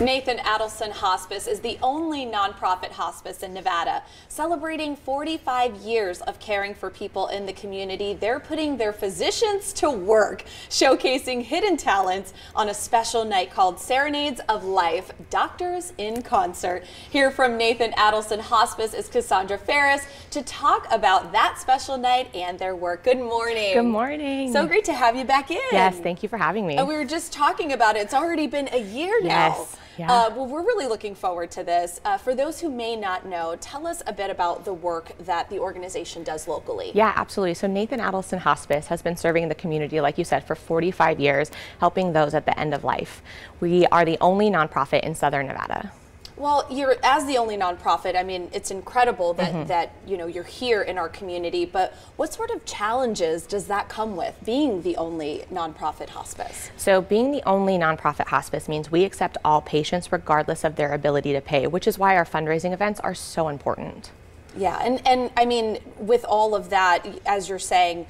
Nathan Adelson Hospice is the only nonprofit hospice in Nevada. Celebrating 45 years of caring for people in the community, they're putting their physicians to work, showcasing hidden talents on a special night called Serenades of Life, Doctors in Concert. Here from Nathan Adelson Hospice is Cassandra Ferris to talk about that special night and their work. Good morning. Good morning. So great to have you back in. Yes, thank you for having me. And we were just talking about it. It's already been a year now. Yes. Yeah. Well, we're really looking forward to this. For those who may not know, tell us a bit about the work that the organization does locally. Yeah, absolutely. So Nathan Adelson Hospice has been serving the community, like you said, for 45 years, helping those at the end of life. We are the only nonprofit in Southern Nevada. Well, as the only nonprofit, I mean, it's incredible that, you're here in our community, but what sort of challenges does that come with, being the only nonprofit hospice? So being the only nonprofit hospice means we accept all patients regardless of their ability to pay, which is why our fundraising events are so important. Yeah, and I mean, with all of that, as you're saying,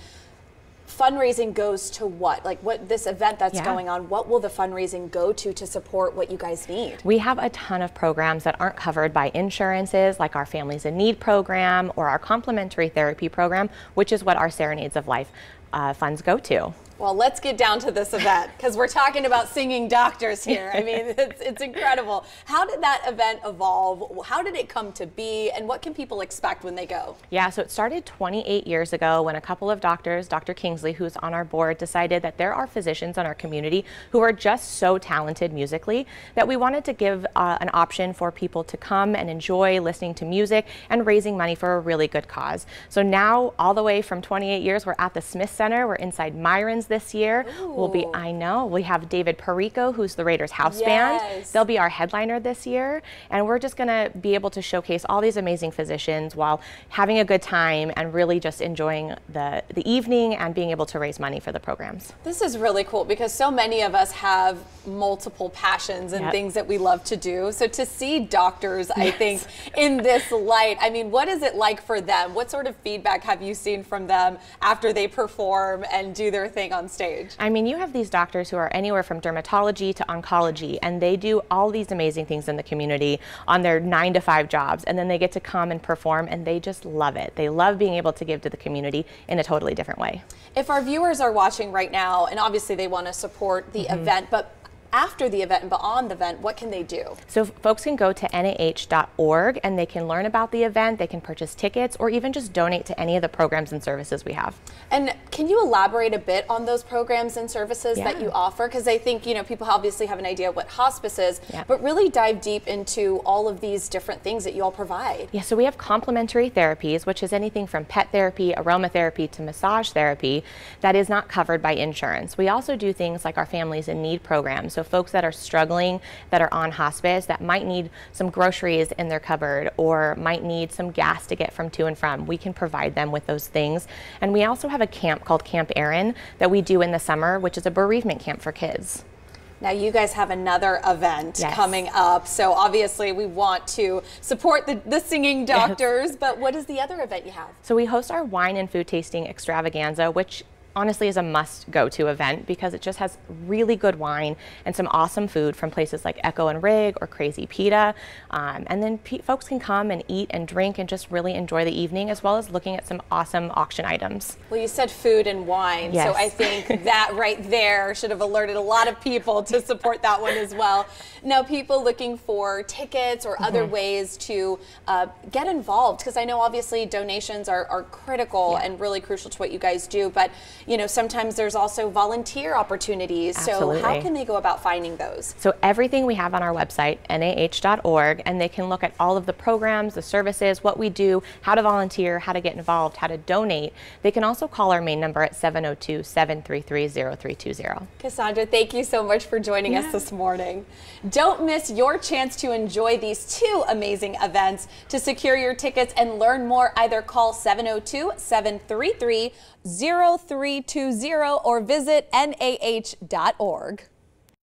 fundraising goes to what? Like what this event that's going on, what will the fundraising go to support what you guys need? We have a ton of programs that aren't covered by insurances, like our Families in Need program or our complementary therapy program, which is what our Serenades of Life funds go to. Well, let's get down to this event because we're talking about singing doctors here. I mean, it's incredible. How did that event evolve? How did it come to be? And what can people expect when they go? Yeah, so it started 28 years ago when a couple of doctors, Dr. Kingsley, who's on our board, decided that there are physicians in our community who are just so talented musically that we wanted to give an option for people to come and enjoy listening to music and raising money for a really good cause. So now, all the way from 28 years, we're at the Smith Center. We're inside Myron's this year. We have David Perico, who's the Raiders house band. They'll be our headliner this year, and we're just going to be able to showcase all these amazing physicians while having a good time and really just enjoying the evening and being able to raise money for the programs. This is really cool because so many of us have multiple passions and things that we love to do. So to see doctors, I think, in this light, I mean, what is it like for them? What sort of feedback have you seen from them after they perform and do their thing on stage? I mean, you have these doctors who are anywhere from dermatology to oncology, and they do all these amazing things in the community on their 9-to-5 jobs, and then they get to come and perform, and they just love it. They love being able to give to the community in a totally different way. If our viewers are watching right now, and obviously they want to support the event, but after the event and beyond the event, what can they do? So folks can go to nah.org and they can learn about the event, they can purchase tickets, or even just donate to any of the programs and services we have. And can you elaborate a bit on those programs and services that you offer? Because I think, people obviously have an idea what hospice is, but really dive deep into all of these different things that you all provide. Yeah, so we have complementary therapies, which is anything from pet therapy, aromatherapy to massage therapy that is not covered by insurance. We also do things like our Families in Need program. So folks that are struggling, that are on hospice, that might need some groceries in their cupboard or might need some gas to get from to and from, we can provide them with those things. And we also have a camp called Camp Erin that we do in the summer, which is a bereavement camp for kids. Now you guys have another event coming up, so obviously we want to support the singing doctors, but what is the other event you have? So we host our wine and food tasting extravaganza, which honestly is a must-go-to event because it just has really good wine and some awesome food from places like Echo and Rig or Crazy Pita. And then folks can come and eat and drink and just really enjoy the evening, as well as looking at some awesome auction items. Well, you said food and wine, so I think that right there should have alerted a lot of people to support that one as well. Now, people looking for tickets or other ways to get involved, because I know obviously donations are critical and really crucial to what you guys do, but sometimes there's also volunteer opportunities. Absolutely. So how can they go about finding those? So everything we have on our website, nah.org, and they can look at all of the programs, the services, what we do, how to volunteer, how to get involved, how to donate. They can also call our main number at 702-733-0320. Cassandra, thank you so much for joining us this morning. Don't miss your chance to enjoy these two amazing events. To secure your tickets and learn more, either call 702-733-0320 or visit nah.org.